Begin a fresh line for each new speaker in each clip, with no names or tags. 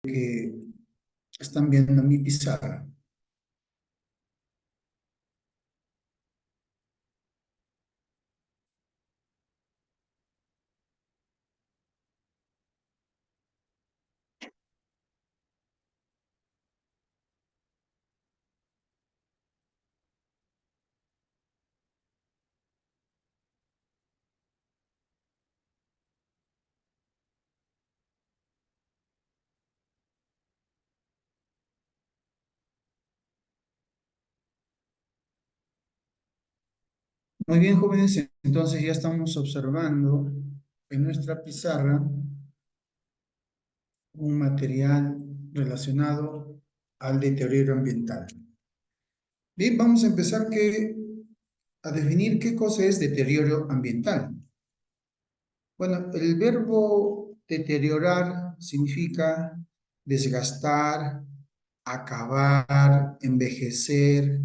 que están viendo mi pizarra. Muy bien, jóvenes, entonces ya estamos observando en nuestra pizarra un material relacionado al deterioro ambiental. Bien, vamos a empezar a definir qué cosa es deterioro ambiental. Bueno, el verbo deteriorar significa desgastar, acabar, envejecer,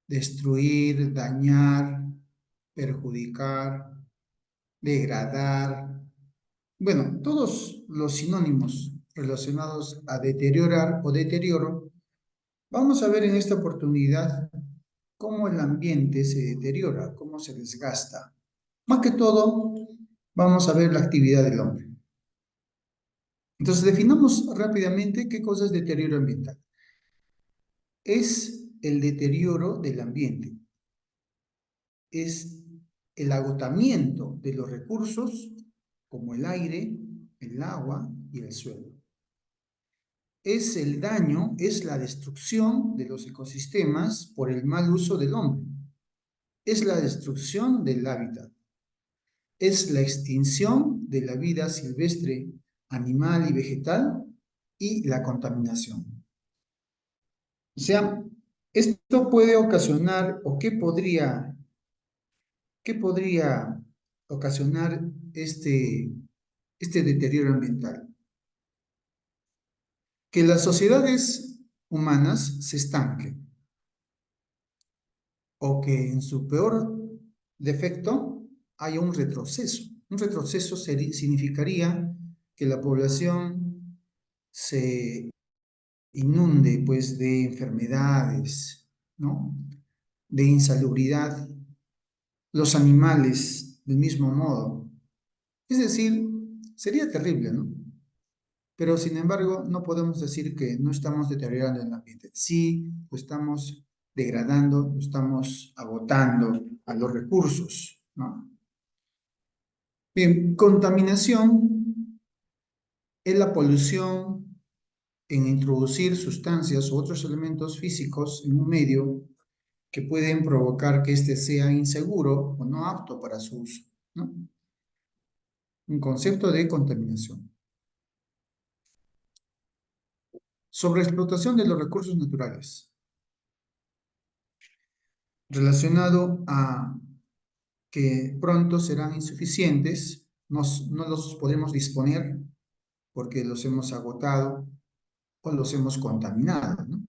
destruir, dañar, perjudicar, degradar. Bueno, todos los sinónimos relacionados a deteriorar o deterioro, vamos a ver en esta oportunidad cómo el ambiente se deteriora, cómo se desgasta. Más que todo, vamos a ver la actividad del hombre. Entonces, definamos rápidamente qué cosa es deterioro ambiental. Es el deterioro del ambiente. Es el agotamiento de los recursos como el aire, el agua y el suelo. Es el daño, es la destrucción de los ecosistemas por el mal uso del hombre. Es la destrucción del hábitat. Es la extinción de la vida silvestre, animal y vegetal y la contaminación. O sea, esto puede ocasionar o qué podría ocasionar este deterioro ambiental. Que las sociedades humanas se estanquen o que en su peor defecto haya un retroceso. Un retroceso significaría que la población se inunde pues de enfermedades, ¿no? De insalubridad, los animales del mismo modo. Es decir, sería terrible, ¿no? Pero sin embargo, no podemos decir que no estamos deteriorando el ambiente. Sí, lo estamos degradando, lo estamos agotando a los recursos, ¿no? Bien, contaminación es la polución en introducir sustancias u otros elementos físicos en un medio que pueden provocar que éste sea inseguro o no apto para su uso, ¿no? Un concepto de contaminación. Sobreexplotación de los recursos naturales. Relacionado a que pronto serán insuficientes, no los podemos disponer porque los hemos agotado o los hemos contaminado, ¿no?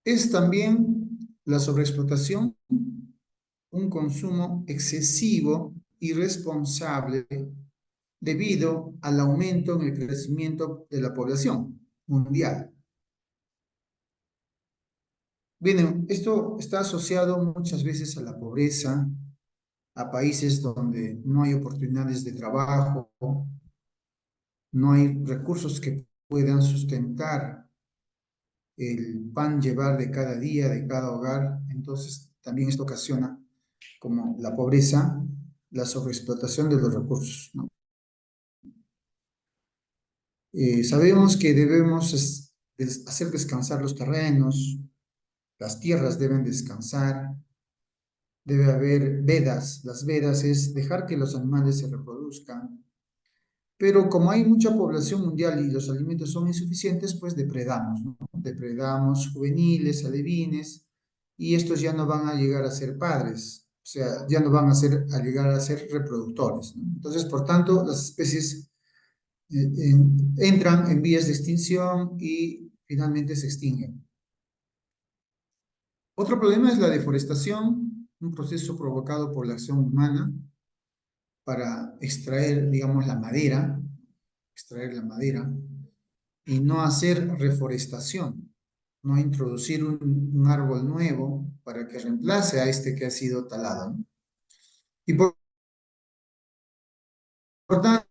Es también la sobreexplotación, un consumo excesivo, irresponsable, debido al aumento en el crecimiento de la población mundial. Bien, esto está asociado muchas veces a la pobreza, a países donde no hay oportunidades de trabajo, no hay recursos que puedan sustentar el pan llevar de cada día, de cada hogar. Entonces, también esto ocasiona como la pobreza, la sobreexplotación de los recursos, ¿no? Sabemos que debemos hacer descansar los terrenos, las tierras deben descansar, debe haber vedas. Las vedas es dejar que los animales se reproduzcan, pero como hay mucha población mundial y los alimentos son insuficientes, pues depredamos, ¿no? Depredamos juveniles, alevines, y estos ya no van a llegar a ser padres, o sea, ya no van a llegar a ser reproductores, ¿no? Entonces, por tanto, las especies entran en vías de extinción y finalmente se extinguen. Otro problema es la deforestación, un proceso provocado por la acción humana para extraer, digamos, extraer la madera, y no hacer reforestación, no introducir un árbol nuevo para que reemplace a este que ha sido talado, ¿no? Y por tanto,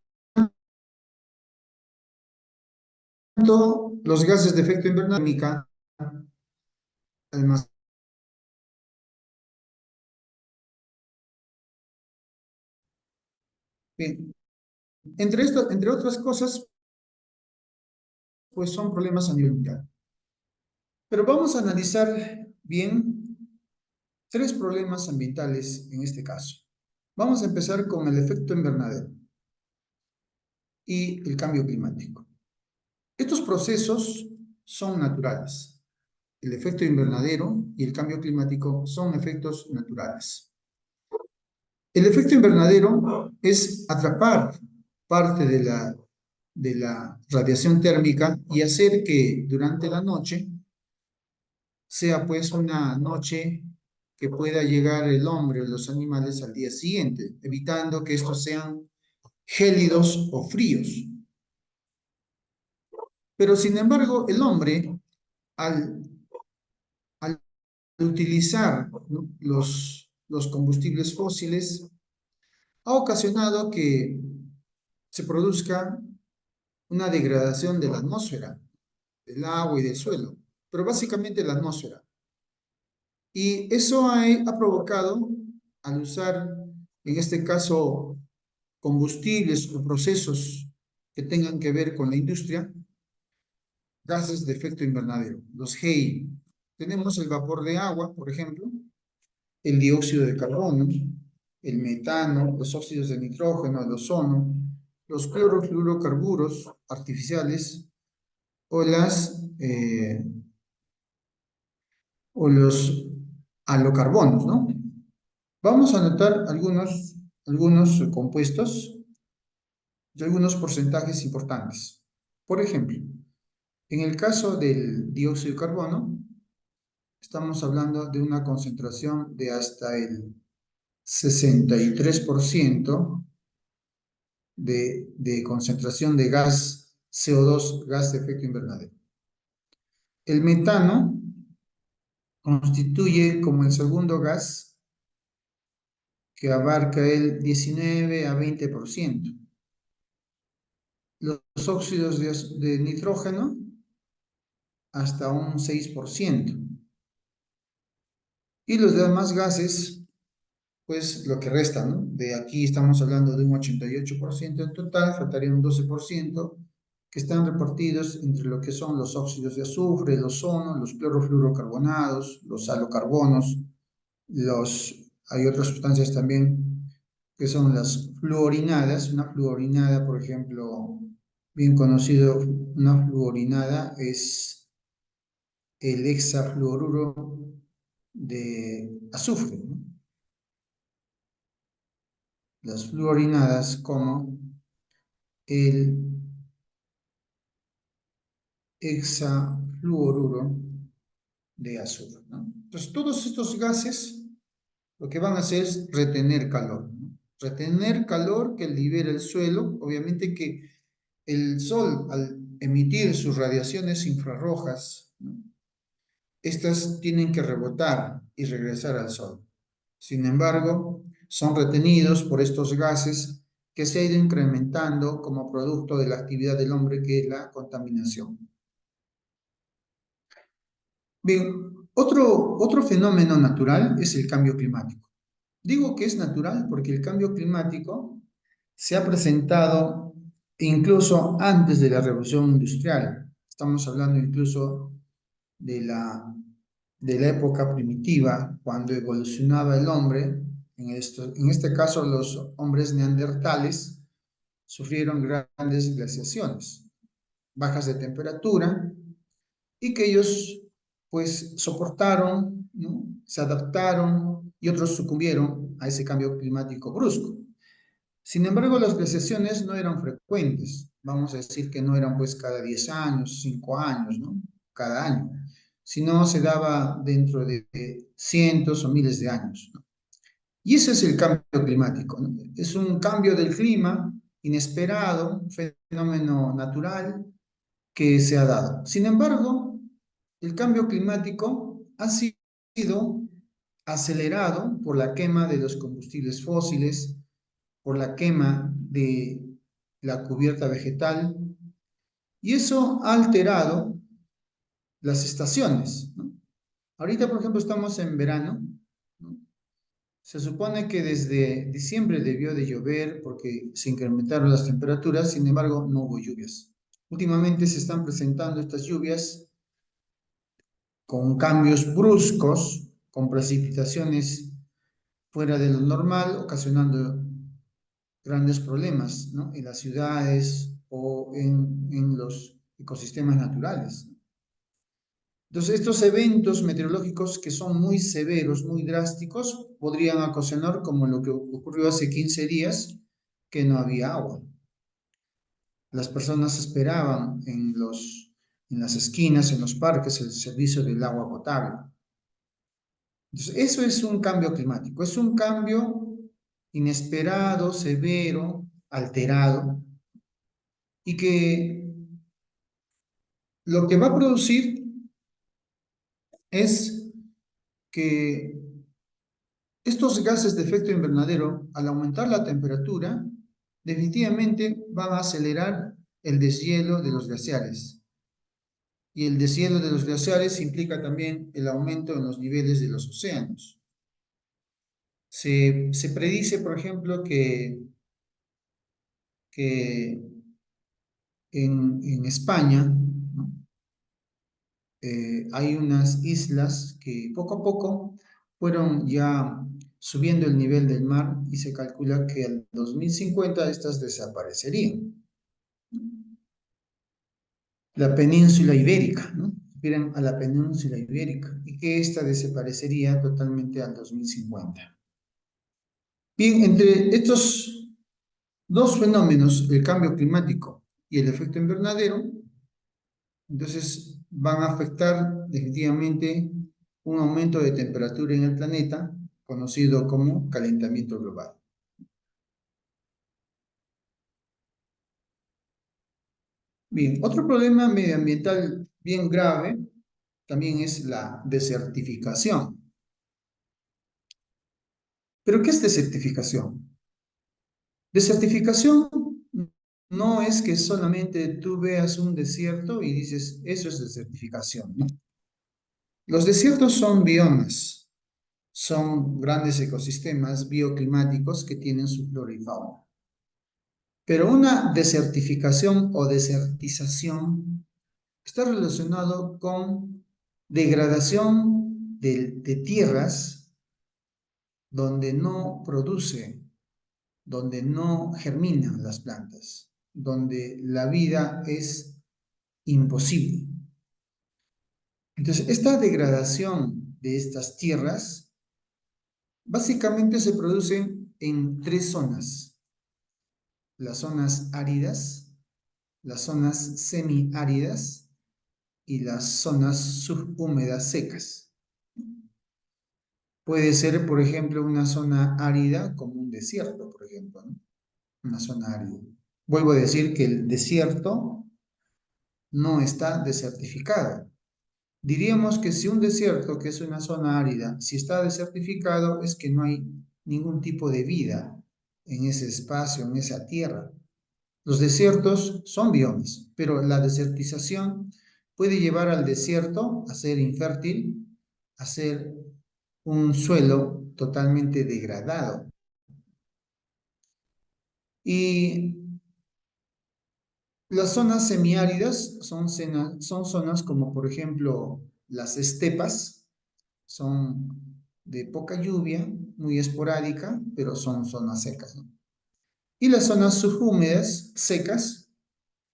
los gases de efecto invernadero, además, bien, entre otras cosas, pues son problemas a nivel mundial. Pero vamos a analizar bien tres problemas ambientales en este caso. Vamos a empezar con el efecto invernadero y el cambio climático. Estos procesos son naturales. El efecto invernadero y el cambio climático son efectos naturales. El efecto invernadero es atrapar parte de la radiación térmica y hacer que durante la noche sea pues una noche que pueda llegar el hombre o los animales al día siguiente, evitando que estos sean gélidos o fríos. Pero sin embargo, el hombre, al, al utilizar, ¿no?, los combustibles fósiles, ha ocasionado que se produzca una degradación de la atmósfera, del agua y del suelo, pero básicamente la atmósfera. Y eso ha provocado, al usar, en este caso, combustibles o procesos que tengan que ver con la industria, gases de efecto invernadero, los GEI. Tenemos el vapor de agua, por ejemplo, el dióxido de carbono, el metano, los óxidos de nitrógeno, el ozono, los clorofluorocarburos artificiales o, o los halocarbonos, ¿no? Vamos a anotar algunos compuestos y algunos porcentajes importantes. Por ejemplo, en el caso del dióxido de carbono, estamos hablando de una concentración de hasta el 63% de concentración de gas CO2, gas de efecto invernadero. El metano constituye como el segundo gas que abarca el 19 a 20%. Los óxidos de nitrógeno hasta un 6%. Y los demás gases, pues lo que resta, ¿no? De aquí estamos hablando de un 88% en total, faltaría un 12% que están repartidos entre lo que son los óxidos de azufre, el ozono, los clorofluorocarbonados, los halocarbonos, hay otras sustancias también que son las fluorinadas. Una fluorinada, por ejemplo, bien conocido, una fluorinada es el hexafluoruro de azufre, ¿no? Las fluorinadas como el hexafluoruro de azufre, ¿no? Entonces, todos estos gases lo que van a hacer es retener calor, ¿no? Retener calor que libera el suelo. Obviamente que el sol, al emitir sus radiaciones infrarrojas, ¿no?, estas tienen que rebotar y regresar al sol. Sin embargo, son retenidos por estos gases que se ha ido incrementando como producto de la actividad del hombre, que es la contaminación. Bien, otro fenómeno natural es el cambio climático. Digo que es natural porque el cambio climático se ha presentado incluso antes de la revolución industrial. Estamos hablando incluso de la época primitiva, cuando evolucionaba el hombre. En este caso, los hombres neandertales sufrieron grandes glaciaciones, bajas de temperatura, y que ellos pues soportaron, ¿no?, se adaptaron, y otros sucumbieron a ese cambio climático brusco. Sin embargo, las glaciaciones no eran frecuentes. Vamos a decir que no eran pues cada 10 años, 5 años, ¿no?, cada año, sino se daba dentro de cientos o miles de años, ¿no? Y ese es el cambio climático, ¿no? Es un cambio del clima inesperado, un fenómeno natural que se ha dado. Sin embargo, el cambio climático ha sido acelerado por la quema de los combustibles fósiles, por la quema de la cubierta vegetal, y eso ha alterado las estaciones, ¿no? Ahorita, por ejemplo, estamos en verano, ¿no? Se supone que desde diciembre debió de llover porque se incrementaron las temperaturas, sin embargo, no hubo lluvias. Últimamente se están presentando estas lluvias con cambios bruscos, con precipitaciones fuera de lo normal, ocasionando grandes problemas, ¿no? En las ciudades o en los ecosistemas naturales. Entonces, estos eventos meteorológicos que son muy severos, muy drásticos, podrían ocasionar como lo que ocurrió hace 15 días, que no había agua. Las personas esperaban en las esquinas, en los parques, el servicio del agua potable. Entonces, eso es un cambio climático, es un cambio inesperado, severo, alterado, y que lo que va a producir es que estos gases de efecto invernadero, al aumentar la temperatura, definitivamente van a acelerar el deshielo de los glaciares. Y el deshielo de los glaciares implica también el aumento en los niveles de los océanos. Se predice, por ejemplo, que en España, ¿no? Hay unas islas que poco a poco fueron ya subiendo el nivel del mar y se calcula que al 2050 estas desaparecerían. La península ibérica, ¿no? Refieren a la península ibérica y que esta desaparecería totalmente al 2050. Bien, entre estos dos fenómenos, el cambio climático y el efecto invernadero, entonces van a afectar definitivamente un aumento de temperatura en el planeta, conocido como calentamiento global. Bien, otro problema medioambiental bien grave también es la desertificación. ¿Pero qué es desertificación? Desertificación no es que solamente tú veas un desierto y dices, eso es desertificación, ¿no? Los desiertos son biomas, son grandes ecosistemas bioclimáticos que tienen su flora y fauna. Pero una desertificación o desertización está relacionado con degradación de tierras donde no produce, donde no germinan las plantas, donde la vida es imposible. Entonces, esta degradación de estas tierras básicamente se produce en tres zonas: las zonas áridas, las zonas semiáridas y las zonas subhúmedas secas. Puede ser, por ejemplo, una zona árida como un desierto, por ejemplo, ¿no? Una zona árida. Vuelvo a decir que el desierto no está desertificado. Diríamos que si un desierto, que es una zona árida, si está desertificado, es que no hay ningún tipo de vida en ese espacio, en esa tierra. Los desiertos son biomas, pero la desertización puede llevar al desierto a ser infértil, a ser un suelo totalmente degradado. Y las zonas semiáridas son zonas como, por ejemplo, las estepas, son de poca lluvia, muy esporádica, pero son zonas secas, ¿no? Y las zonas subhúmedas, secas,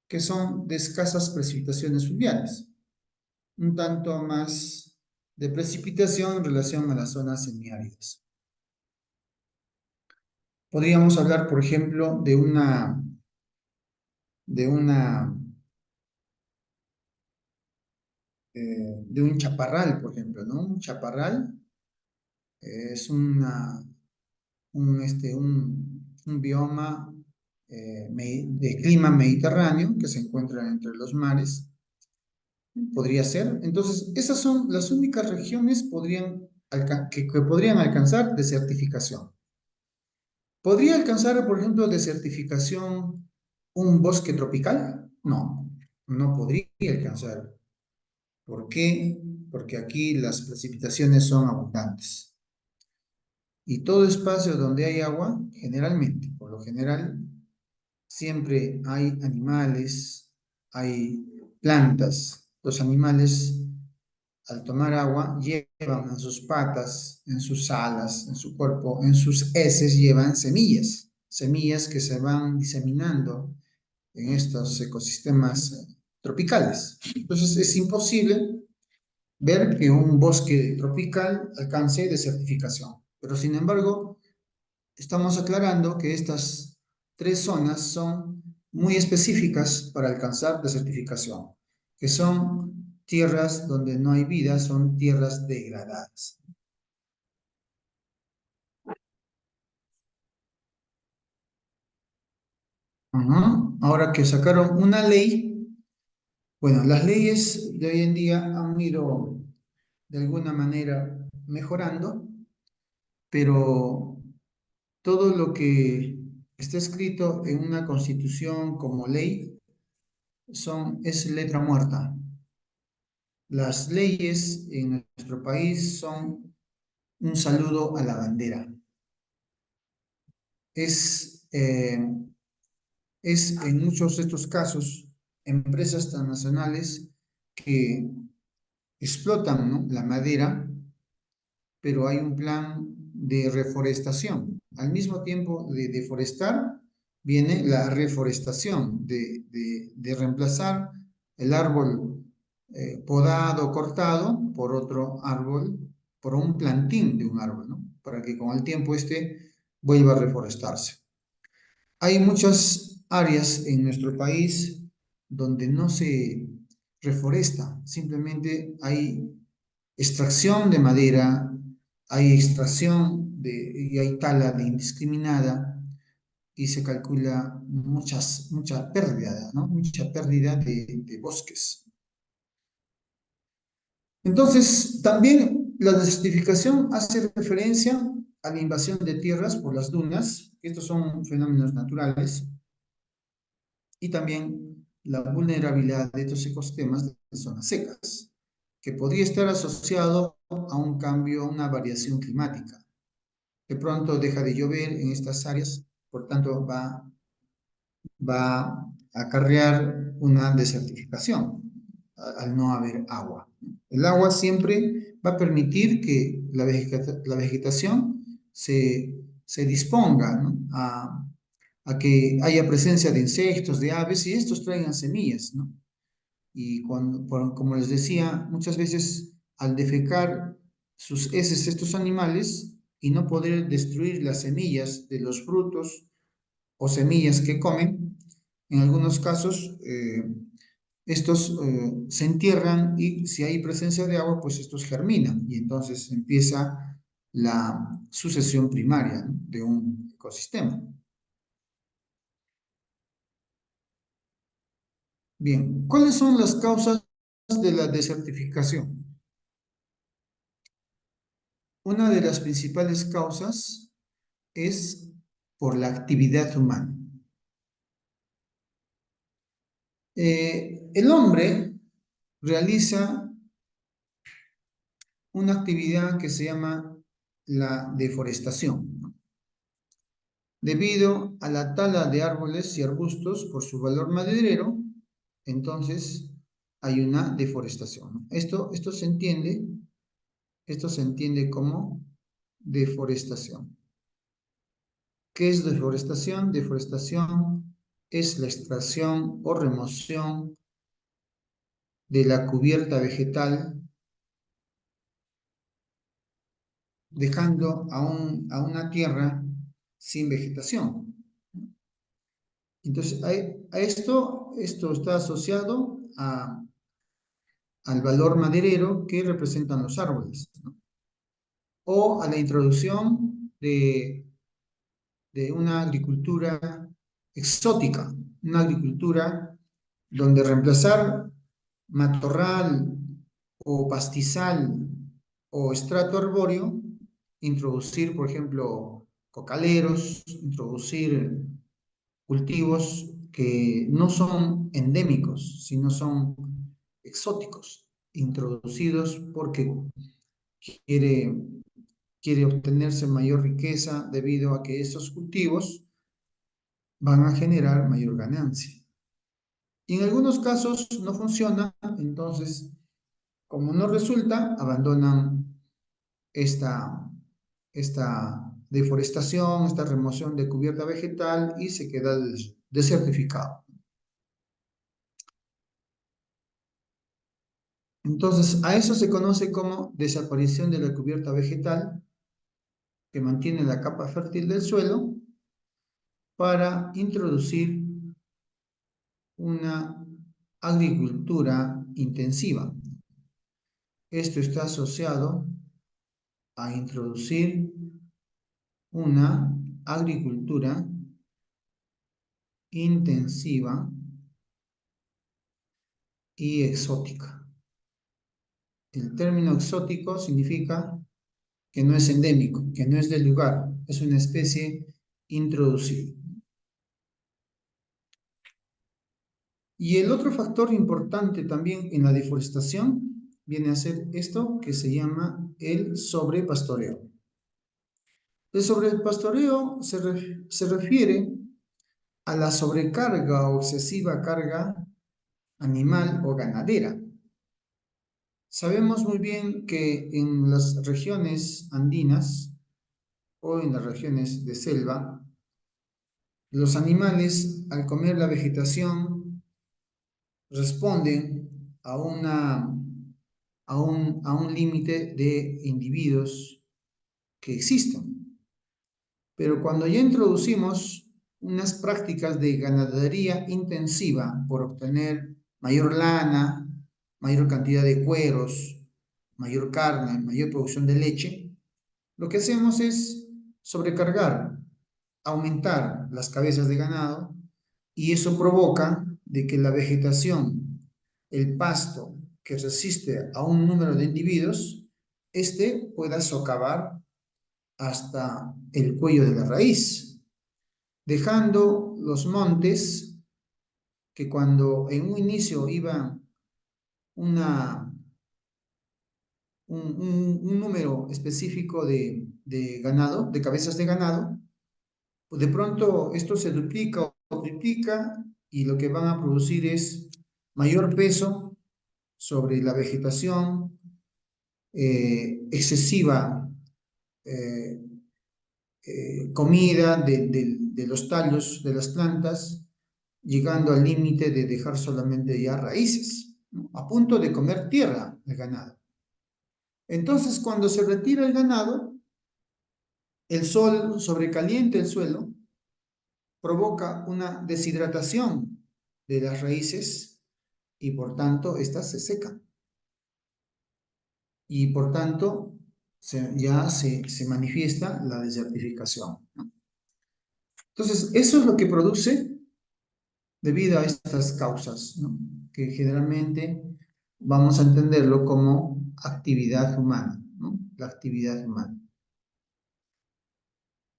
que son de escasas precipitaciones fluviales, un tanto más de precipitación en relación a las zonas semiáridas. Podríamos hablar, por ejemplo, de una de un chaparral, por ejemplo, ¿no? Un chaparral es un bioma de clima mediterráneo que se encuentra entre los mares. Podría ser. Entonces, esas son las únicas regiones que podrían alcanzar desertificación. ¿Podría alcanzar, por ejemplo, desertificación un bosque tropical? No, no podría alcanzar. ¿Por qué? Porque aquí las precipitaciones son abundantes. Y todo espacio donde hay agua, generalmente, por lo general, siempre hay animales, hay plantas. Los animales, al tomar agua, llevan en sus patas, en sus alas, en su cuerpo, en sus heces, llevan semillas, semillas que se van diseminando en estos ecosistemas tropicales. Entonces es imposible ver que un bosque tropical alcance desertificación. Pero sin embargo, estamos aclarando que estas tres zonas son muy específicas para alcanzar desertificación, que son tierras donde no hay vida, son tierras degradadas. Ahora que sacaron una ley, bueno, las leyes de hoy en día han ido de alguna manera mejorando, pero todo lo que está escrito en una constitución como ley es letra muerta. Las leyes en nuestro país son un saludo a la bandera. Es, eh, es en muchos de estos casos empresas transnacionales que explotan, ¿no?, la madera, pero hay un plan de reforestación. Al mismo tiempo de deforestar, viene la reforestación, de reemplazar el árbol podado, cortado, por otro árbol, por un plantín de un árbol, ¿no?, para que con el tiempo este vuelva a reforestarse. Hay muchas áreas en nuestro país donde no se reforesta, simplemente hay extracción de madera, hay extracción y hay tala de indiscriminada y se calcula mucha pérdida, ¿no? Mucha pérdida de bosques. Entonces, también la desertificación hace referencia a la invasión de tierras por las dunas. Estos son fenómenos naturales, y también la vulnerabilidad de estos ecosistemas de zonas secas, que podría estar asociado a un cambio, a una variación climática. De pronto deja de llover en estas áreas, por tanto va a acarrear una desertificación al no haber agua. El agua siempre va a permitir que la vegetación se disponga, ¿no?, a que haya presencia de insectos, de aves, y estos traigan semillas, ¿no? Y como les decía, muchas veces al defecar sus heces estos animales y no poder destruir las semillas de los frutos o semillas que comen, en algunos casos estos se entierran, y si hay presencia de agua, pues estos germinan y entonces empieza la sucesión primaria, ¿no?, de un ecosistema. Bien, ¿cuáles son las causas de la desertificación? Una de las principales causas es por la actividad humana. El hombre realiza una actividad que se llama la deforestación, ¿no? Debido a la tala de árboles y arbustos por su valor maderero, entonces hay una deforestación, ¿no? Esto se entiende como deforestación. ¿Qué es deforestación? Deforestación es la extracción o remoción de la cubierta vegetal, dejando a una tierra sin vegetación. Entonces, esto está asociado al valor maderero que representan los árboles, ¿no?, o a la introducción de una agricultura exótica, una agricultura donde reemplazar matorral o pastizal o estrato arbóreo, introducir, por ejemplo, cocaleros, introducir cultivos que no son endémicos, sino son exóticos, introducidos porque quiere, quiere obtenerse mayor riqueza debido a que esos cultivos van a generar mayor ganancia. Y en algunos casos no funciona, entonces, como no resulta, abandonan esta deforestación, esta remoción de cubierta vegetal y se queda desertificado. Entonces, a eso se conoce como desaparición de la cubierta vegetal que mantiene la capa fértil del suelo para introducir una agricultura intensiva. Esto está asociado a introducir una agricultura intensiva y exótica. El término exótico significa que no es endémico, que no es del lugar, es una especie introducida. Y el otro factor importante también en la deforestación viene a ser esto que se llama el sobrepastoreo. El sobrepastoreo se refiere a la sobrecarga o excesiva carga animal o ganadera. Sabemos muy bien que en las regiones andinas o en las regiones de selva, los animales al comer la vegetación responden a un límite de individuos que existen. Pero cuando ya introducimos unas prácticas de ganadería intensiva por obtener mayor lana, mayor cantidad de cueros, mayor carne, mayor producción de leche, lo que hacemos es sobrecargar, aumentar las cabezas de ganado y eso provoca de que la vegetación, el pasto que resiste a un número de individuos, este pueda socavar hasta el cuello de la raíz, dejando los montes que cuando en un inicio iba una, un número específico de ganado, de cabezas de ganado, pues de pronto esto se duplica o triplica y lo que van a producir es mayor peso sobre la vegetación, excesiva eh, comida de los tallos de las plantas, llegando al límite de dejar solamente ya raíces, ¿no? A punto de comer tierra el ganado. Entonces, cuando se retira el ganado, el sol sobrecalienta el suelo, provoca una deshidratación de las raíces y por tanto estas se secan. Y por tanto ya se manifiesta la desertificación, ¿no? Entonces, eso es lo que produce debido a estas causas, ¿no? Que generalmente vamos a entenderlo como actividad humana, ¿no? La actividad humana.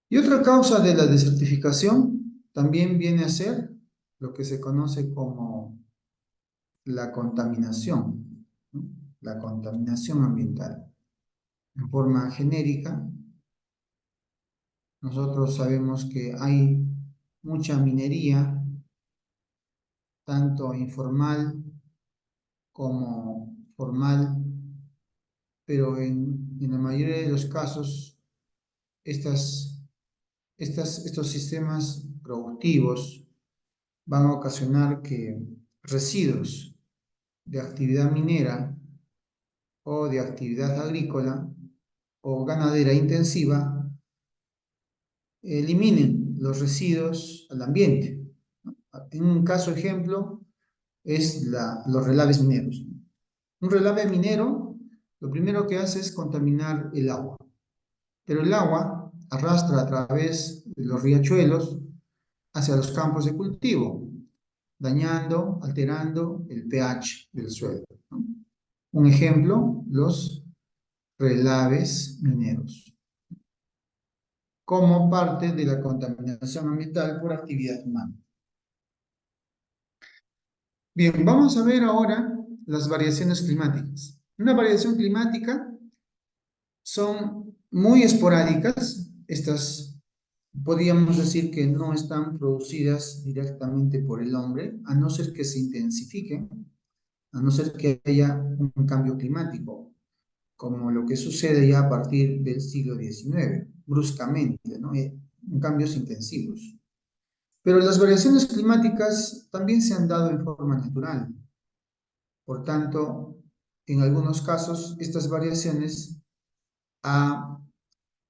Y otra causa de la desertificación también viene a ser lo que se conoce como la contaminación, ¿no? La contaminación ambiental. En forma genérica, nosotros sabemos que hay mucha minería, tanto informal como formal, pero en la mayoría de los casos estos sistemas productivos van a ocasionar que residuos de actividad minera o de actividad agrícola o ganadera intensiva eliminen los residuos al ambiente. En un caso ejemplo es los relaves mineros. Un relave minero lo primero que hace es contaminar el agua, pero el agua arrastra a través de los riachuelos hacia los campos de cultivo, dañando, alterando el pH del suelo, ¿no? Un ejemplo, los relaves mineros, como parte de la contaminación ambiental por actividad humana. Bien, vamos a ver ahora las variaciones climáticas. Una variación climática son muy esporádicas. Estas podríamos decir que no están producidas directamente por el hombre, a no ser que se intensifiquen, a no ser que haya un cambio climático, como lo que sucede ya a partir del siglo XIX, bruscamente, ¿no? Cambios intensivos. Pero las variaciones climáticas también se han dado en forma natural. Por tanto, en algunos casos, estas variaciones han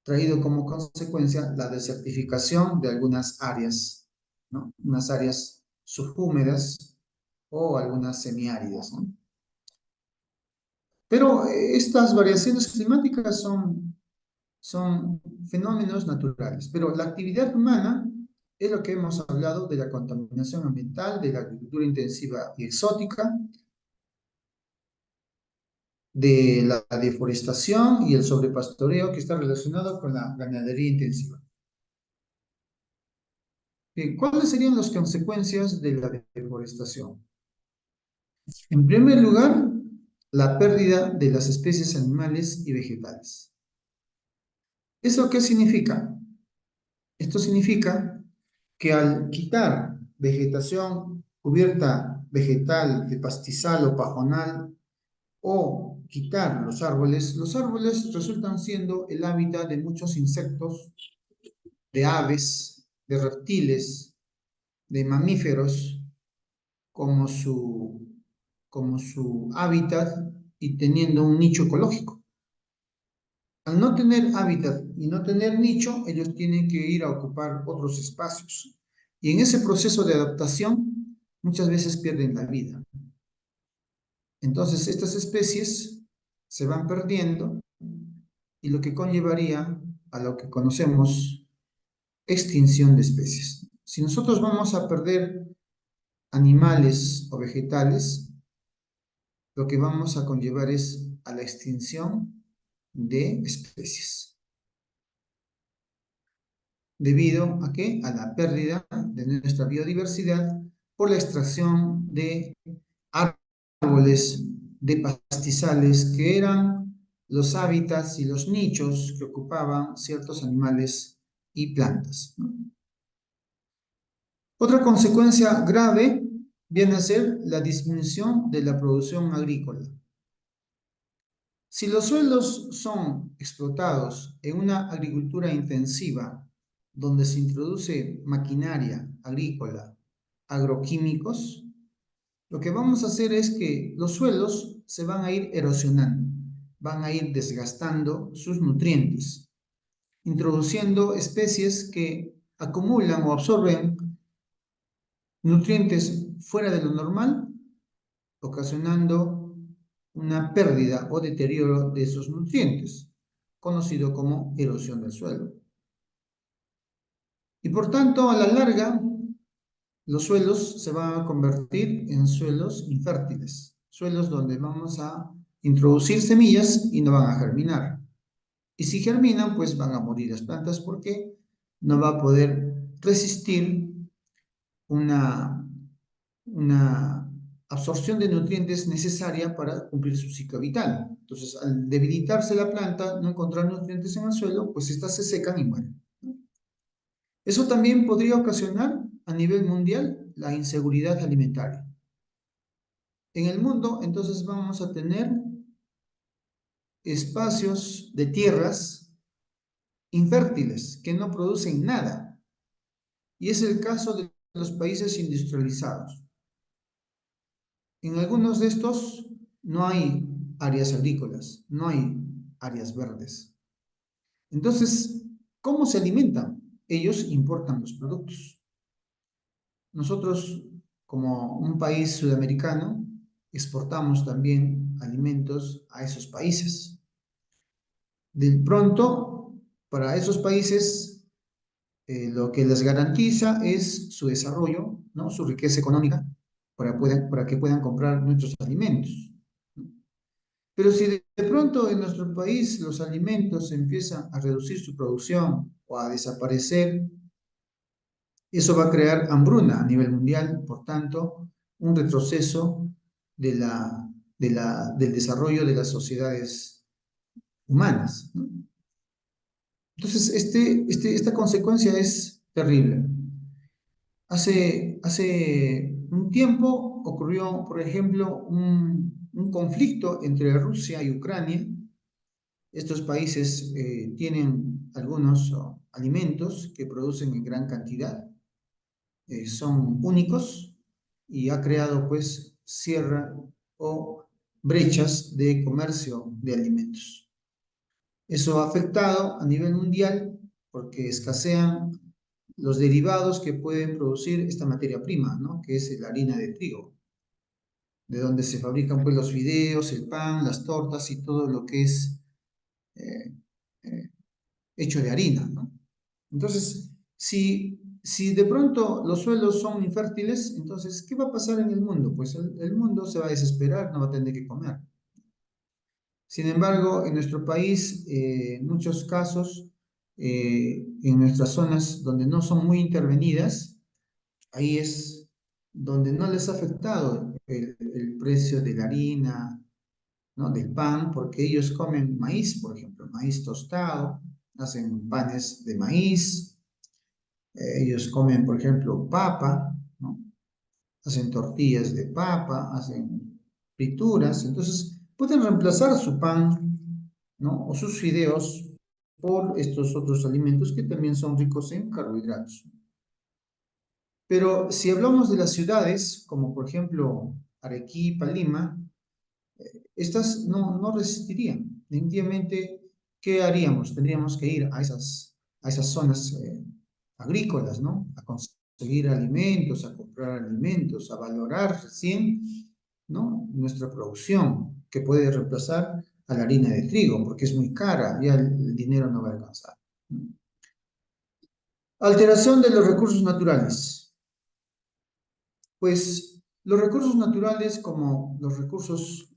traído como consecuencia la desertificación de algunas áreas, ¿no? Unas áreas subhúmedas o algunas semiáridas, ¿no? Pero estas variaciones climáticas son fenómenos naturales, pero la actividad humana es lo que hemos hablado de la contaminación ambiental, de la agricultura intensiva y exótica, de la deforestación y el sobrepastoreo que está relacionado con la ganadería intensiva. Bien, ¿cuáles serían las consecuencias de la deforestación? En primer lugar, la pérdida de las especies animales y vegetales. ¿Eso qué significa? Esto significa que al quitar vegetación, cubierta vegetal de pastizal o pajonal, o quitar los árboles resultan siendo el hábitat de muchos insectos, de aves, de reptiles, de mamíferos, como como su hábitat y teniendo un nicho ecológico. Al no tener hábitat y no tener nicho, ellos tienen que ir a ocupar otros espacios. Y en ese proceso de adaptación, muchas veces pierden la vida. Entonces, estas especies se van perdiendo y lo que conllevaría a lo que conocemos extinción de especies. Si nosotros vamos a perder animales o vegetales, lo que vamos a conllevar es a la extinción de especies. ¿Debido a qué? A la pérdida de nuestra biodiversidad por la extracción de árboles, de pastizales que eran los hábitats y los nichos que ocupaban ciertos animales y plantas, ¿no? Otra consecuencia grave viene a ser la disminución de la producción agrícola. Si los suelos son explotados en una agricultura intensiva, donde se introduce maquinaria agrícola, agroquímicos, lo que vamos a hacer es que los suelos se van a ir erosionando, van a ir desgastando sus nutrientes, introduciendo especies que acumulan o absorben nutrientes fuera de lo normal, ocasionando una pérdida o deterioro de esos nutrientes, conocido como erosión del suelo. Y por tanto, a la larga, los suelos se van a convertir en suelos infértiles, suelos donde vamos a introducir semillas y no van a germinar. Y si germinan, pues van a morir las plantas porque no va a poder resistir una absorción de nutrientes necesaria para cumplir su ciclo vital. Entonces, al debilitarse la planta, no encontrar nutrientes en el suelo, pues estas se secan y mueren. Eso también podría ocasionar a nivel mundial la inseguridad alimentaria. En el mundo, entonces, vamos a tener espacios de tierras infértiles que no producen nada. Y es el caso de los países industrializados. En algunos de estos no hay áreas agrícolas, no hay áreas verdes. Entonces, ¿cómo se alimentan? Ellos importan los productos. Nosotros, como un país sudamericano, exportamos también alimentos a esos países. De pronto, Para esos países, lo que les garantiza es su desarrollo, ¿no? Su riqueza económica, para que puedan comprar nuestros alimentos. Pero si de pronto en nuestro país los alimentos empiezan a reducir su producción o a desaparecer, eso va a crear hambruna a nivel mundial, por tanto, un retroceso de del desarrollo de las sociedades humanas, ¿no? Entonces, esta consecuencia es terrible. Hace un tiempo ocurrió, por ejemplo, un conflicto entre Rusia y Ucrania. Estos países tienen algunos alimentos que producen en gran cantidad, son únicos y ha creado pues sierra o brechas de comercio de alimentos. Eso ha afectado a nivel mundial porque escasean los derivados que pueden producir esta materia prima, ¿no? Que es la harina de trigo, de donde se fabrican pues los fideos, el pan, las tortas y todo lo que es eh, eh, hecho de harina, ¿no? Entonces, si de pronto los suelos son infértiles, entonces, ¿qué va a pasar en el mundo? Pues el mundo se va a desesperar, no va a tener que comer. Sin embargo, en nuestro país, en muchos casos, en nuestras zonas donde no son muy intervenidas, ahí es donde no les ha afectado el precio de la harina, ¿no? Del pan, porque ellos comen maíz, por ejemplo, maíz tostado, hacen panes de maíz, ellos comen, por ejemplo, papa, ¿no? Hacen tortillas de papa, hacen frituras, entonces pueden reemplazar su pan, ¿no? O sus fideos por estos otros alimentos que también son ricos en carbohidratos. Pero si hablamos de las ciudades, como por ejemplo Arequipa, Lima, estas no resistirían. Definitivamente, ¿qué haríamos? Tendríamos que ir a esas zonas agrícolas, ¿no? A conseguir alimentos, a comprar alimentos, a valorar recién, ¿no? Nuestra producción, que puede reemplazar a la harina de trigo, porque es muy cara, ya el dinero no va a alcanzar. Alteración de los recursos naturales. Pues los recursos naturales, como los recursos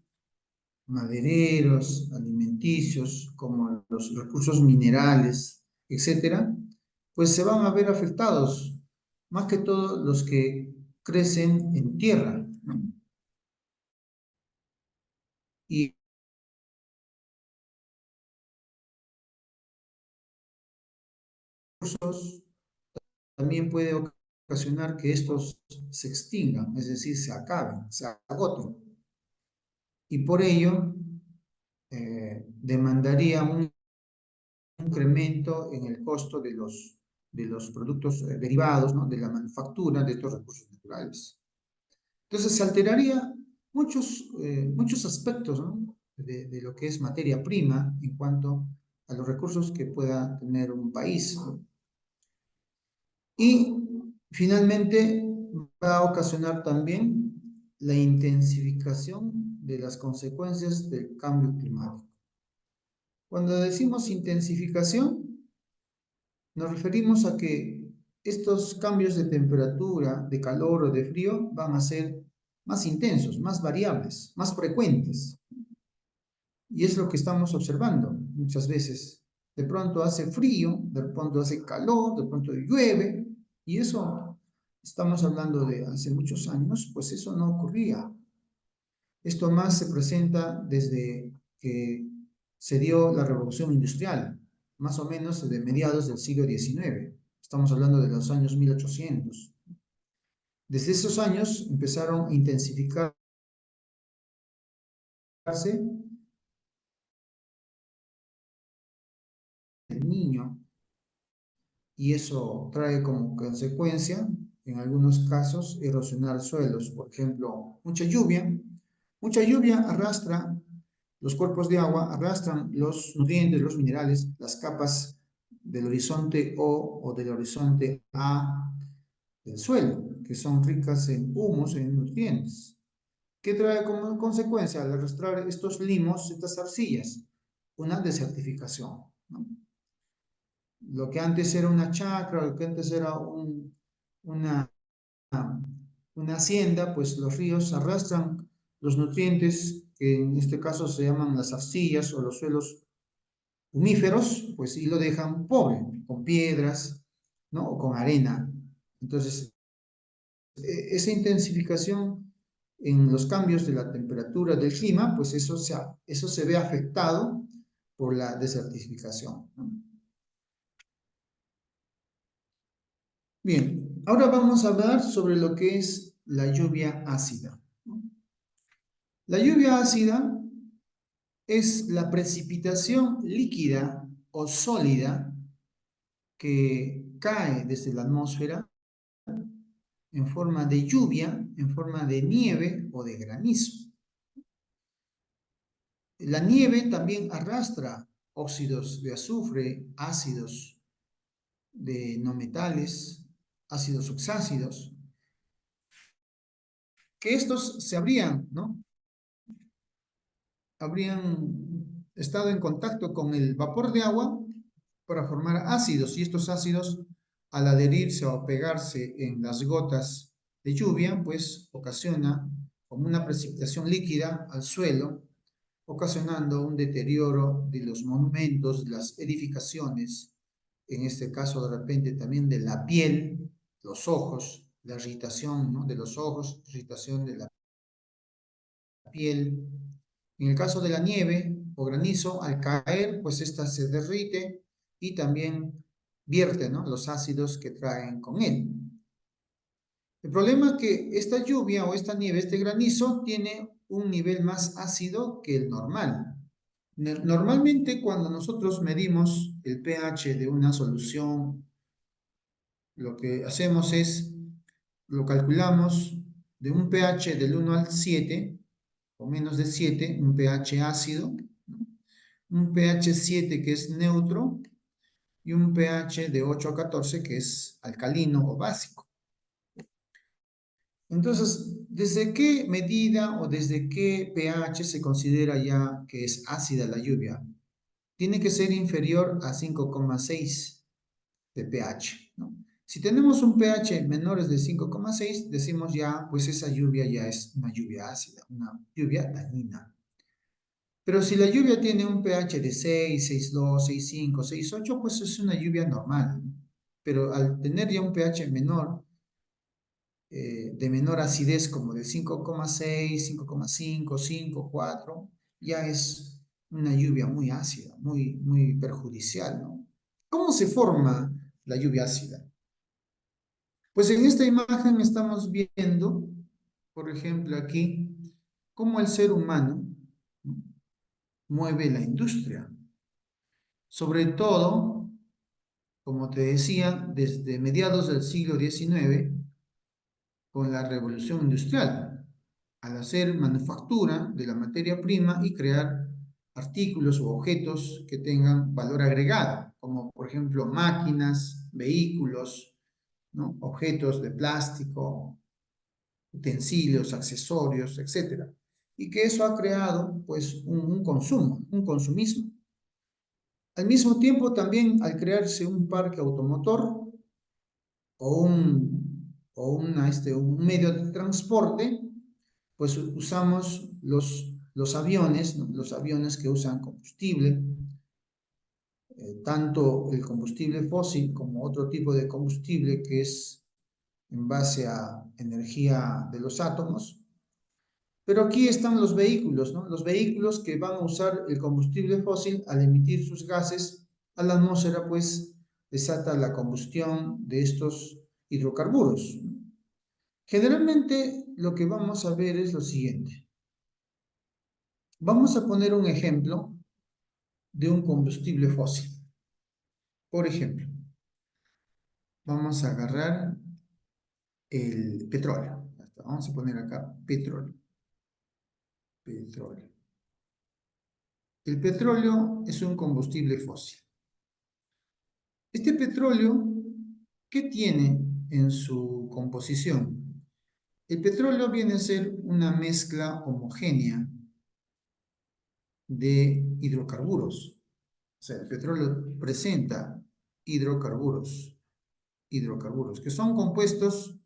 madereros, alimenticios, como los recursos minerales, etcétera, pues se van a ver afectados, más que todo los que crecen en tierra, ¿no? Y recursos también puede ocasionar que estos se extingan, es decir, se acaben, se agoten. Y por ello demandaría un incremento en el costo de los productos derivados, ¿no? De la manufactura de estos recursos naturales. Entonces se alteraría muchos aspectos, ¿no? De lo que es materia prima en cuanto a los recursos que pueda tener un país, ¿no? Y finalmente va a ocasionar también la intensificación de las consecuencias del cambio climático. Cuando decimos intensificación, nos referimos a que estos cambios de temperatura, de calor o de frío van a ser más intensos, más variables, más frecuentes. Y es lo que estamos observando muchas veces. De pronto hace frío, de pronto hace calor, de pronto llueve, y eso, estamos hablando de hace muchos años, pues eso no ocurría. Esto más se presenta desde que se dio la revolución industrial, más o menos desde mediados del siglo XIX. Estamos hablando de los años 1800. Desde esos años empezaron a intensificarse el niño, y eso trae como consecuencia, en algunos casos, erosionar suelos. Por ejemplo, mucha lluvia arrastra los cuerpos de agua, arrastran los nutrientes, los minerales, las capas del horizonte O del horizonte A del suelo, que son ricas en humus, en nutrientes. ¿Qué trae como consecuencia al arrastrar estos limos, estas arcillas? Una desertificación, ¿no? lo que antes era una chacra, lo que antes era una, una hacienda, pues los ríos arrastran los nutrientes, que en este caso se llaman las arcillas o los suelos humíferos, pues y lo dejan pobre, con piedras, ¿no? O con arena. Entonces, esa intensificación en los cambios de la temperatura del clima, pues eso se ve afectado por la desertificación, ¿no? Bien, ahora vamos a hablar sobre lo que es la lluvia ácida. La lluvia ácida es la precipitación líquida o sólida que cae desde la atmósfera en forma de lluvia, en forma de nieve o de granizo. La nieve también arrastra óxidos de azufre, ácidos de no metales, ácidos oxácidos, que estos se habrían, ¿no? Habrían estado en contacto con el vapor de agua para formar ácidos, y estos ácidos, al adherirse o pegarse en las gotas de lluvia, pues ocasiona como una precipitación líquida al suelo, ocasionando un deterioro de los monumentos, de las edificaciones, en este caso de repente también de la piel, los ojos, la irritación, ¿no? De los ojos, irritación de la piel. En el caso de la nieve o granizo, al caer, pues esta se derrite y también vierte, ¿no? Los ácidos que traen con él. El problema es que esta lluvia o esta nieve, este granizo, tiene un nivel más ácido que el normal. Normalmente cuando nosotros medimos el pH de una solución, lo que hacemos es, lo calculamos de un pH del 1 al 7, o menos de 7, un pH ácido, un pH 7 que es neutro, y un pH de 8 a 14 que es alcalino o básico. Entonces, ¿desde qué medida o desde qué pH se considera ya que es ácida la lluvia? Tiene que ser inferior a 5,6 de pH, ¿no? Si tenemos un pH menores de 5,6, decimos ya, pues esa lluvia ya es una lluvia ácida, una lluvia dañina. Pero si la lluvia tiene un pH de 6, 6,2, 6,5, 6,8, pues es una lluvia normal. Pero al tener ya un pH menor, de menor acidez como de 5,6, 5,5, 5, 4, ya es una lluvia muy ácida, muy perjudicial, ¿no? ¿Cómo se forma la lluvia ácida? Pues en esta imagen estamos viendo, por ejemplo aquí, cómo el ser humano mueve la industria. Sobre todo, como te decía, desde mediados del siglo XIX, con la revolución industrial, al hacer manufactura de la materia prima y crear artículos o objetos que tengan valor agregado, como por ejemplo máquinas, vehículos, ¿no? Objetos de plástico, utensilios, accesorios, etc. Y que eso ha creado pues un consumo, un consumismo. Al mismo tiempo también al crearse un parque automotor un medio de transporte, pues usamos los aviones, ¿no? Los aviones que usan combustible, tanto el combustible fósil como otro tipo de combustible que es en base a energía de los átomos. Pero aquí están los vehículos, ¿no? Los vehículos que van a usar el combustible fósil al emitir sus gases a la atmósfera, pues desata la combustión de estos hidrocarburos. Generalmente lo que vamos a ver es lo siguiente. Vamos a poner un ejemplo de un combustible fósil. Por ejemplo, vamos a agarrar el petróleo. Vamos a poner acá petróleo. Petróleo. El petróleo es un combustible fósil. Este petróleo, ¿qué tiene en su composición? El petróleo viene a ser una mezcla homogénea de hidrocarburos. O sea, el petróleo presenta hidrocarburos, que son compuestos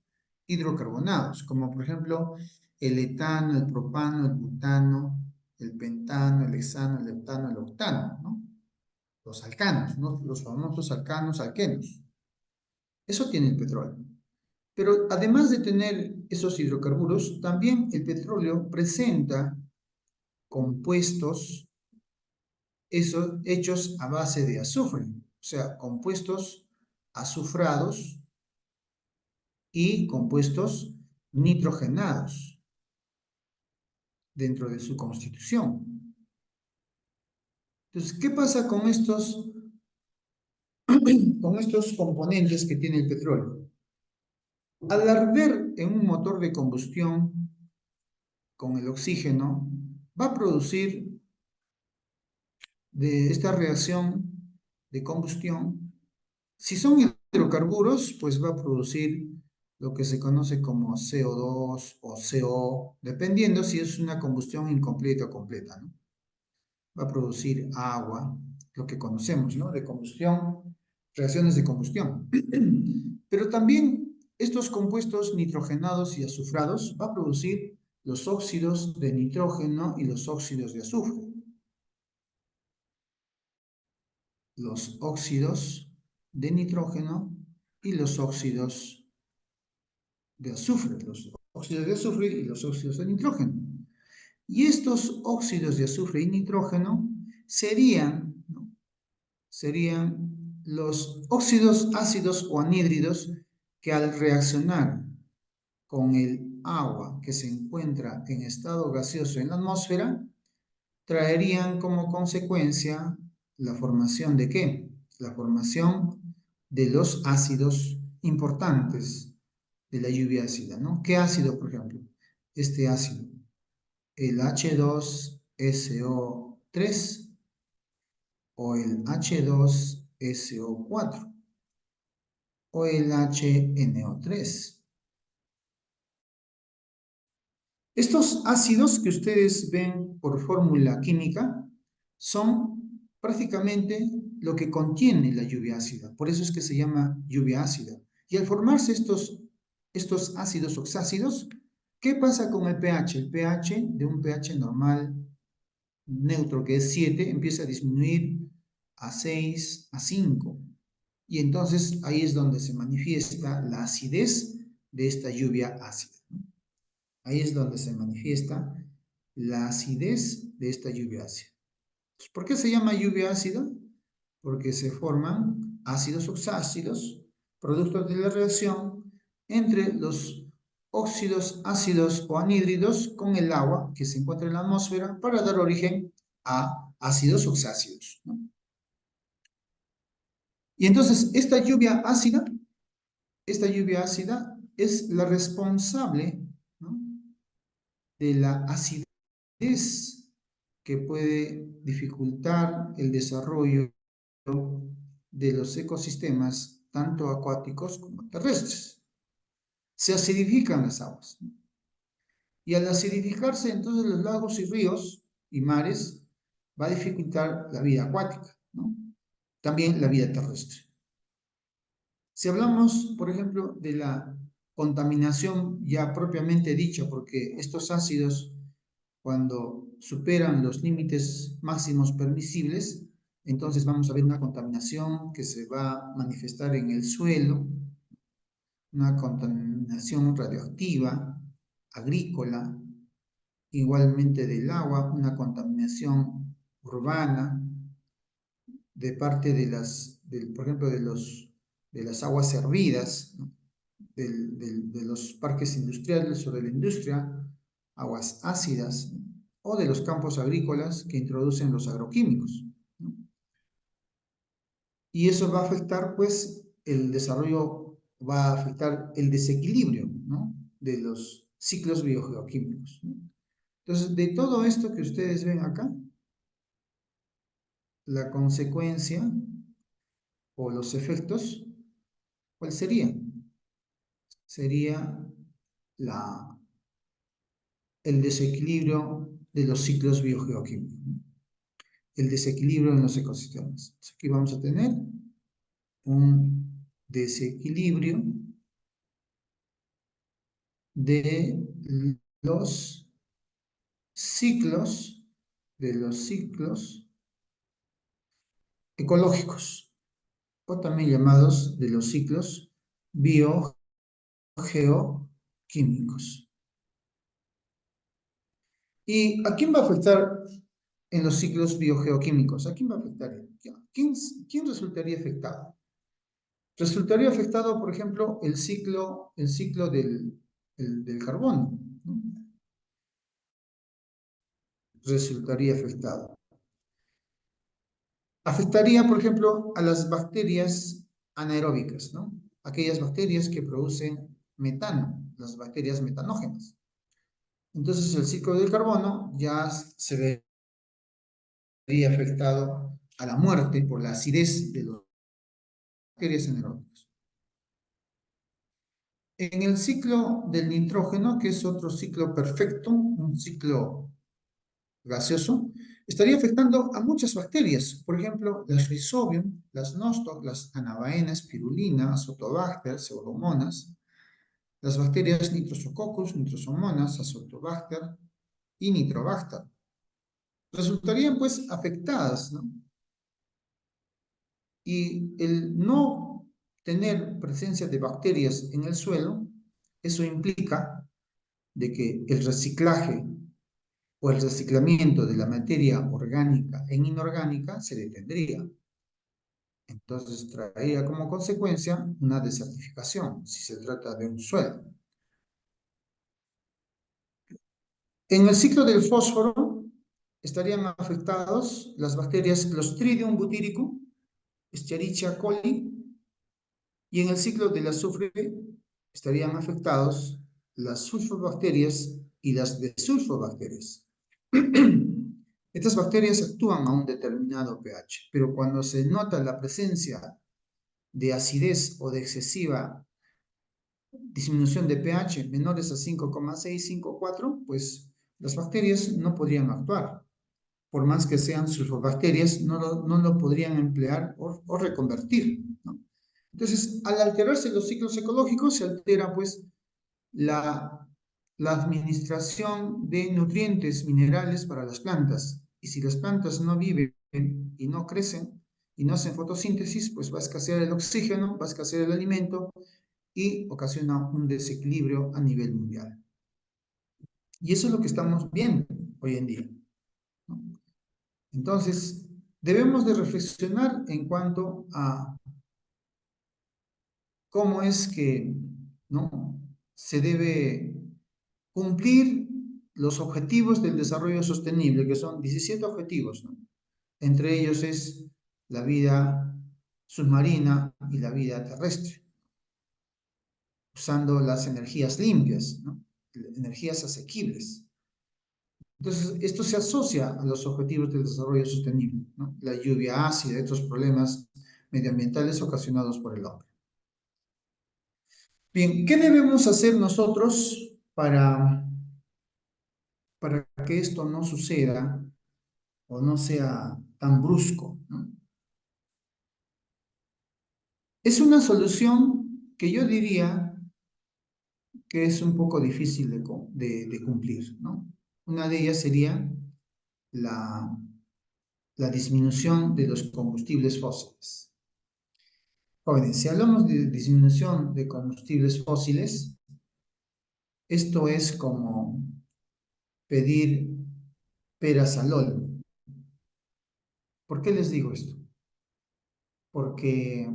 hidrocarbonados, como por ejemplo el etano, el propano, el butano, el pentano, el hexano, el heptano, el octano, ¿no? Los alcanos, ¿no? Los famosos alcanos, alquenos. Eso tiene el petróleo. Pero además de tener esos hidrocarburos, también el petróleo presenta compuestos hechos a base de azufre, o sea, compuestos azufrados y compuestos nitrogenados dentro de su constitución. Entonces, ¿qué pasa con estos componentes que tiene el petróleo? Al arder en un motor de combustión con el oxígeno, va a producir de esta reacción de combustión. Si son hidrocarburos, pues va a producir lo que se conoce como CO2 o CO, dependiendo si es una combustión incompleta o completa, ¿no? Va a producir agua, lo que conocemos, ¿no? De combustión, reacciones de combustión. Pero también estos compuestos nitrogenados y azufrados va a producir los óxidos de nitrógeno y los óxidos de azufre. Los óxidos de nitrógeno y los óxidos de azufre, los óxidos de azufre y los óxidos de nitrógeno. Y estos óxidos de azufre y nitrógeno serían, ¿no? serían los óxidos ácidos o anhídridos que al reaccionar con el agua que se encuentra en estado gaseoso en la atmósfera, traerían como consecuencia la formación de ¿qué? La formación de los ácidos importantes de la lluvia ácida, ¿no? ¿Qué ácido, por ejemplo? Este ácido, el H2SO3 o el H2SO4 o el HNO3. Estos ácidos que ustedes ven por fórmula química son prácticamente lo que contiene la lluvia ácida. Por eso es que se llama lluvia ácida. Y al formarse estos ácidos oxácidos, ¿qué pasa con el pH? El pH de un pH normal neutro que es 7 empieza a disminuir a 6, a 5. Y entonces ahí es donde se manifiesta la acidez de esta lluvia ácida. Ahí es donde se manifiesta la acidez de esta lluvia ácida. ¿Por qué se llama lluvia ácida? Porque se forman ácidos oxácidos, productos de la reacción entre los óxidos ácidos o anhídridos con el agua que se encuentra en la atmósfera para dar origen a ácidos oxácidos, ¿no? Y entonces esta lluvia ácida es la responsable, ¿no? de la acidez que puede dificultar el desarrollo de los ecosistemas, tanto acuáticos como terrestres. Se acidifican las aguas. Y al acidificarse, entonces los lagos y ríos y mares va a dificultar la vida acuática, ¿no? También la vida terrestre. Si hablamos, por ejemplo, de la contaminación ya propiamente dicha, porque estos ácidos, cuando superan los límites máximos permisibles, entonces vamos a ver una contaminación que se va a manifestar en el suelo, una contaminación radioactiva, agrícola, igualmente del agua, una contaminación urbana, de parte por ejemplo, de las aguas servidas, ¿no? De los parques industriales o de la industria, aguas ácidas, ¿no? O de los campos agrícolas que introducen los agroquímicos, ¿no? Y eso va a afectar, pues, el desarrollo, va a afectar el desequilibrio, ¿no? De los ciclos biogeoquímicos, ¿no? Entonces, de todo esto que ustedes ven acá, la consecuencia o los efectos, ¿cuál sería? Sería el desequilibrio de los ciclos biogeoquímicos, ¿no? El desequilibrio en los ecosistemas. Entonces, aquí vamos a tener un desequilibrio de los ciclos, ecológicos, o también llamados de los ciclos biogeoquímicos. ¿Y a quién va a afectar en los ciclos biogeoquímicos? ¿A quién va a afectar? ¿Quién resultaría afectado? Resultaría afectado, por ejemplo, el ciclo del carbono, ¿no? Resultaría afectado. Afectaría, por ejemplo, a las bacterias anaeróbicas, ¿no? Aquellas bacterias que producen metano, las bacterias metanógenas. Entonces, el ciclo del carbono ya se vería afectado a la muerte por la acidez de las bacterias anaeróbicas. En el ciclo del nitrógeno, que es otro ciclo perfecto, un ciclo gaseoso, estaría afectando a muchas bacterias, por ejemplo, las Rhizobium, las Nostoc, las Anabaena, Spirulina, Azotobacter, Pseudomonas, las bacterias Nitrosococcus, Nitrosomonas, Azotobacter y Nitrobacter. Resultarían pues afectadas, ¿no? Y el no tener presencia de bacterias en el suelo, eso implica de que el reciclaje o el reciclamiento de la materia orgánica e inorgánica se detendría. Entonces traería como consecuencia una desertificación, si se trata de un suelo. En el ciclo del fósforo estarían afectados las bacterias Clostridium butyricum, Escherichia coli, y en el ciclo del azufre estarían afectados las sulfobacterias y las desulfobacterias. Estas bacterias actúan a un determinado pH, pero cuando se nota la presencia de acidez o de excesiva disminución de pH menores a 5,6, 5,4, pues las bacterias no podrían actuar. Por más que sean sulfobacterias, no lo podrían emplear o reconvertir, ¿no? Entonces, al alterarse los ciclos ecológicos, se altera pues la, la administración de nutrientes minerales para las plantas. Y si las plantas no viven y no crecen y no hacen fotosíntesis, pues va a escasear el oxígeno, va a escasear el alimento y ocasiona un desequilibrio a nivel mundial. Y eso es lo que estamos viendo hoy en día, ¿no? Entonces, debemos de reflexionar en cuanto a cómo es que, ¿no?, se debe cumplir los objetivos del desarrollo sostenible, que son 17 objetivos, ¿no? Entre ellos es la vida submarina y la vida terrestre, usando las energías limpias, ¿no?, energías asequibles. Entonces, esto se asocia a los objetivos del desarrollo sostenible, ¿no? La lluvia ácida y otros problemas medioambientales ocasionados por el hombre. Bien, ¿qué debemos hacer nosotros para que esto no suceda o no sea tan brusco, ¿no? Es una solución que yo diría que es un poco difícil de cumplir, ¿no? Una de ellas sería la, la disminución de los combustibles fósiles. Jóvenes, si hablamos de disminución de combustibles fósiles, esto es como pedir peras al olmo. ¿Por qué les digo esto? Porque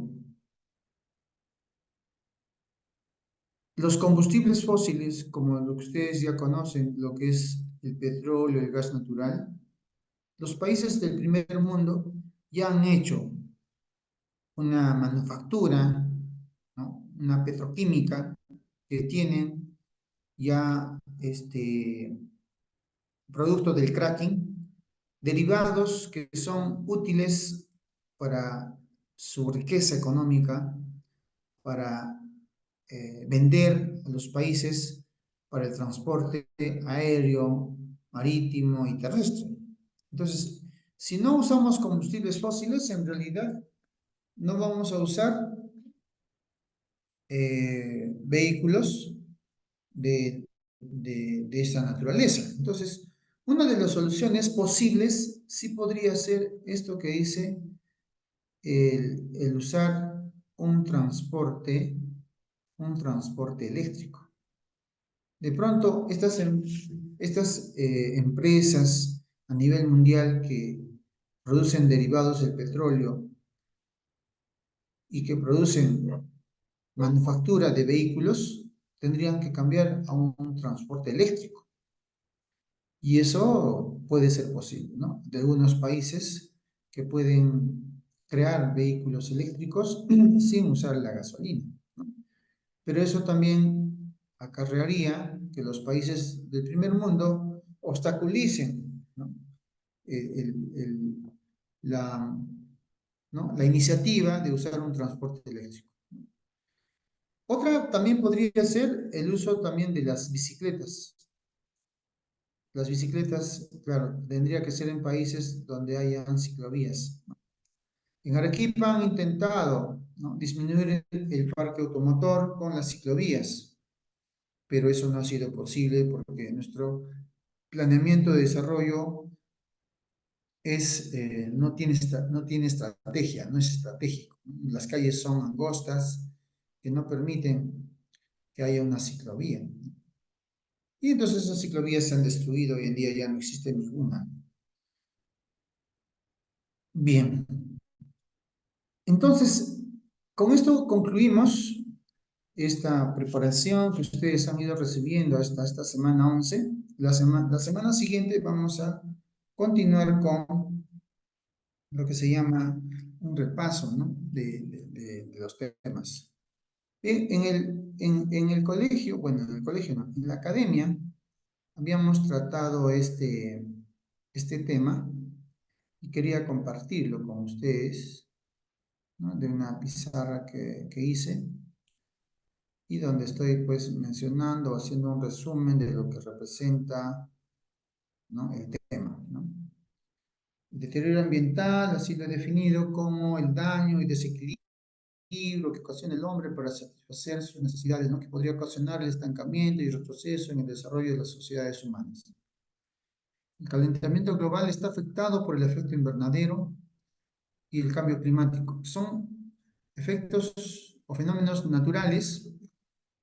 los combustibles fósiles, como lo que ustedes ya conocen, lo que es el petróleo, el gas natural, los países del primer mundo ya han hecho una manufactura, ¿no?, una petroquímica, que tienen ya producto del cracking, derivados que son útiles para su riqueza económica, para vender a los países para el transporte aéreo, marítimo y terrestre. Entonces, si no usamos combustibles fósiles, en realidad no vamos a usar vehículos de esa naturaleza. Entonces, una de las soluciones posibles sí podría ser esto que dice el usar un transporte eléctrico. De pronto, estas empresas a nivel mundial que producen derivados del petróleo y que producen manufactura de vehículos, tendrían que cambiar a un transporte eléctrico. Y eso puede ser posible, ¿no? De algunos países que pueden crear vehículos eléctricos sin usar la gasolina, ¿no? Pero eso también acarrearía que los países del primer mundo obstaculicen, ¿no? el- el- la, ¿no? la iniciativa de usar un transporte eléctrico. Otra también podría ser el uso también de las bicicletas. Las bicicletas, claro, tendría que ser en países donde hayan ciclovías, ¿no? En Arequipa han intentado, ¿no?, disminuir el parque automotor con las ciclovías, pero eso no ha sido posible porque nuestro planeamiento de desarrollo no tiene estrategia, no es estratégico, ¿no? Las calles son angostas que no permiten que haya una ciclovía. Y entonces esas ciclovías se han destruido, hoy en día ya no existe ninguna. Bien, entonces con esto concluimos esta preparación que ustedes han ido recibiendo hasta esta semana 11. La semana siguiente vamos a continuar con lo que se llama un repaso, ¿no?, de los temas. En el colegio, bueno, en el colegio no, en la academia, habíamos tratado este tema y quería compartirlo con ustedes, ¿no?, de una pizarra que hice y donde estoy pues mencionando, haciendo un resumen de lo que representa, ¿no?, el tema, ¿no? El deterioro ambiental, así lo he definido como el daño y desequilibrio que ocasiona el hombre para satisfacer sus necesidades, ¿no?, que podría ocasionar el estancamiento y retroceso en el desarrollo de las sociedades humanas. El calentamiento global está afectado por el efecto invernadero y el cambio climático. Son efectos o fenómenos naturales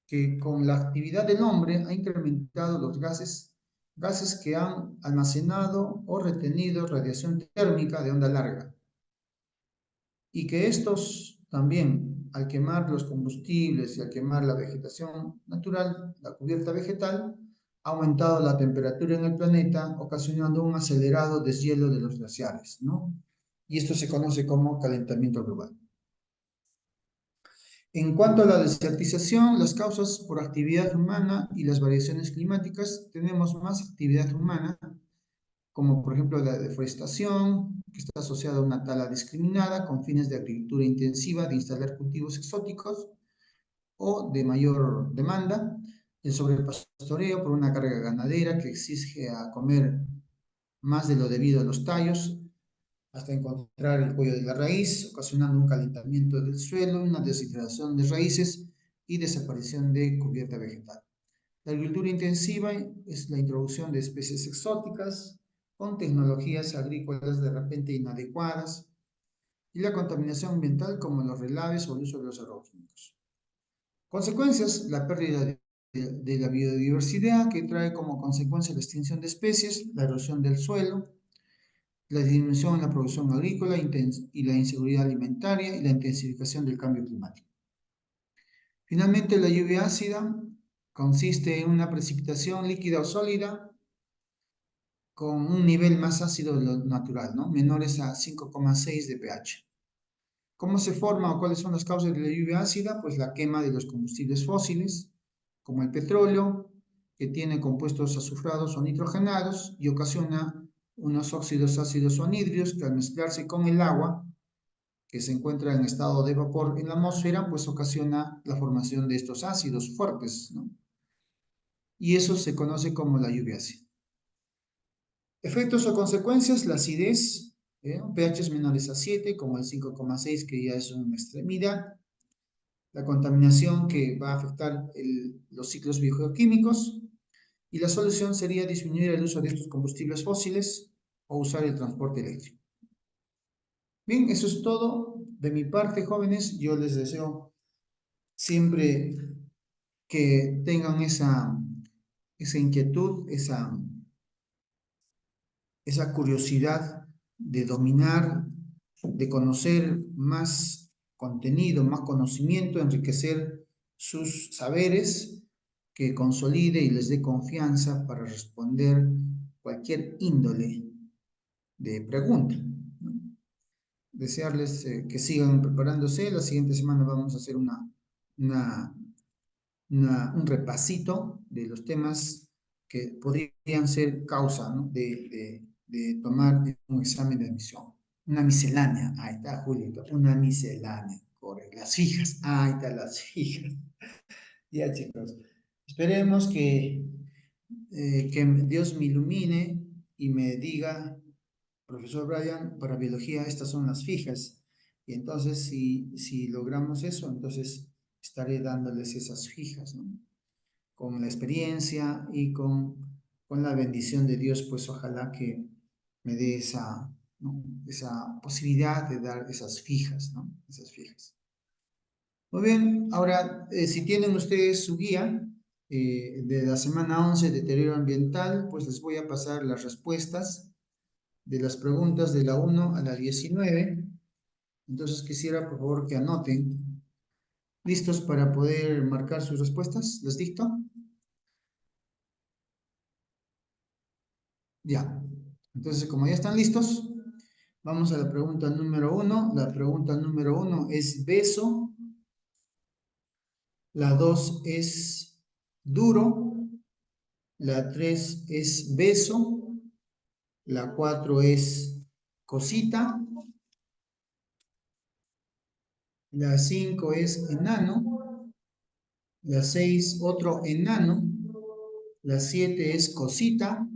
que con la actividad del hombre ha incrementado los gases que han almacenado o retenido radiación térmica de onda larga, y que estos también, al quemar los combustibles y al quemar la vegetación natural, la cubierta vegetal, ha aumentado la temperatura en el planeta, ocasionando un acelerado deshielo de los glaciares, ¿no? Y esto se conoce como calentamiento global. En cuanto a la desertización, las causas por actividad humana y las variaciones climáticas, tenemos más actividad humana, como por ejemplo la deforestación, que está asociada a una tala discriminada con fines de agricultura intensiva, de instalar cultivos exóticos o de mayor demanda, el sobrepastoreo por una carga ganadera que exige a comer más de lo debido a los tallos, hasta encontrar el cuello de la raíz, ocasionando un calentamiento del suelo, una deshidratación de raíces y desaparición de cubierta vegetal. La agricultura intensiva es la introducción de especies exóticas con tecnologías agrícolas de repente inadecuadas, y la contaminación ambiental como los relaves o el uso de los agroquímicos. Consecuencias: la pérdida de la biodiversidad, que trae como consecuencia la extinción de especies, la erosión del suelo, la disminución en la producción agrícola y la inseguridad alimentaria y la intensificación del cambio climático. Finalmente, la lluvia ácida consiste en una precipitación líquida o sólida con un nivel más ácido de lo natural, ¿no?, menores a 5,6 de pH. ¿Cómo se forma o cuáles son las causas de la lluvia ácida? Pues la quema de los combustibles fósiles, como el petróleo, que tiene compuestos azufrados o nitrogenados y ocasiona unos óxidos ácidos o anhidrios que, al mezclarse con el agua, que se encuentra en estado de vapor en la atmósfera, pues ocasiona la formación de estos ácidos fuertes, ¿no? Y eso se conoce como la lluvia ácida. Efectos o consecuencias: la acidez pHs menores a 7, como el 5,6, que ya es una extremidad. La contaminación que va a afectar los ciclos biogeoquímicos. Y la solución sería disminuir el uso de estos combustibles fósiles o usar el transporte eléctrico. Bien, eso es todo de mi parte, jóvenes. Yo les deseo siempre que tengan esa inquietud, esa curiosidad de dominar, de conocer más contenido, más conocimiento, enriquecer sus saberes, que consolide y les dé confianza para responder cualquier índole de pregunta, ¿no? Desearles que sigan preparándose. La siguiente semana vamos a hacer una un repasito de los temas que podrían ser causa, ¿no? de tomar un examen de admisión. Una miscelánea, ahí está, Julio, una miscelánea, correcto. Las fijas, ahí están las fijas. Ya, chicos, esperemos que Dios me ilumine y me diga, profesor Brian, para biología estas son las fijas. Y entonces, si logramos eso, entonces estaré dándoles esas fijas, ¿no? Con la experiencia y con la bendición de Dios, pues ojalá que me dé esa, ¿no? esa posibilidad de dar esas fijas, ¿no? Esas fijas. Muy bien, ahora, si tienen ustedes su guía de la semana 11, deterioro ambiental, pues les voy a pasar las respuestas de las preguntas de la 1 a la 19. Entonces quisiera, por favor, que anoten. ¿Listos para poder marcar sus respuestas? ¿Les dicto? Ya. Entonces, como ya están listos, vamos a la pregunta número 1. La pregunta número 1 es beso. La 2 es duro. La 3 es beso. La 4 es cosita. La 5 es enano. La 6 otro enano. La 7 es cosita.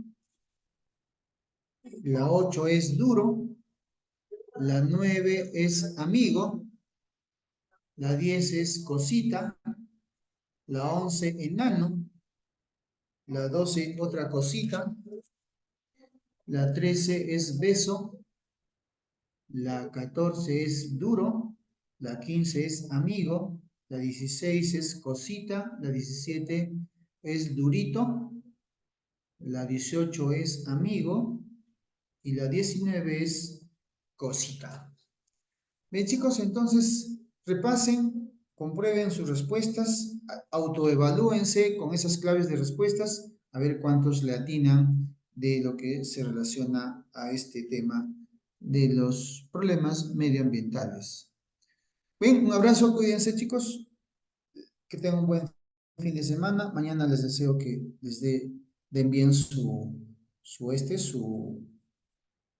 La 8 es duro. La 9 es amigo. La 10 es cosita. La 11 enano. La 12 otra cosita. La 13 es beso. La 14 es duro. La 15 es amigo. La 16 es cosita. La 17 es durito. La 18 es amigo. Y la 19 es cosita. Bien, chicos, entonces repasen, comprueben sus respuestas, autoevalúense con esas claves de respuestas, a ver cuántos le atinan de lo que se relaciona a este tema de los problemas medioambientales. Bien, un abrazo, cuídense, chicos, que tengan un buen fin de semana. Mañana les deseo que les den bien su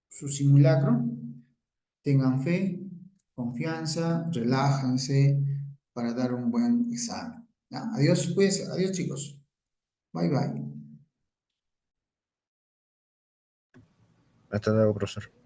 simulacro. Tengan fe, confianza, relájense para dar un buen examen. ¿Ya? Adiós, pues, adiós, chicos. Bye, bye.
Hasta luego, profesor.